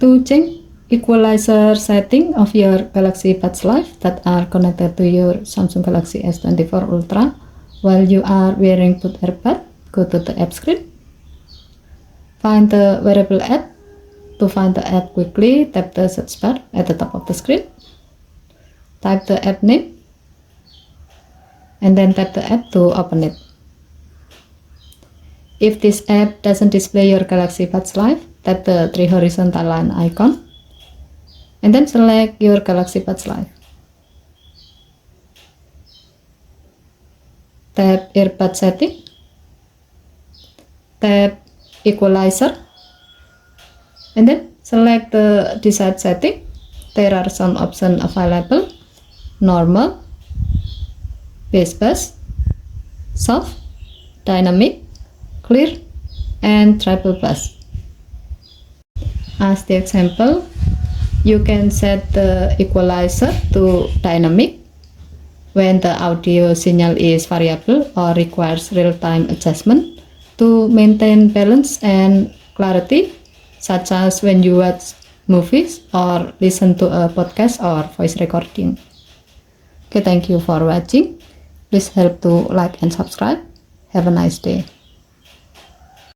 To change equalizer setting of your Galaxy Buds Live that are connected to your Samsung Galaxy S24 Ultra while you are wearing both earbud, go to the app screen. Find the wearable app. To find the app quickly, tap the search bar at the top of the screen. Type the app name and then tap the app to open it. If this app doesn't display your Galaxy Buds Live, tap the three horizontal line icon and then select your Galaxy Buds Live. Tap earbud setting, tap equalizer, and then select the desired setting. There are some options available: normal, bass bus, soft, dynamic, clear, and treble bass. As the example, you can set the equalizer to dynamic when the audio signal is variable or requires real-time adjustment to maintain balance and clarity, such as when you watch movies or listen to a podcast or voice recording. Okay, thank you for watching. Please help to like and subscribe. Have a nice day.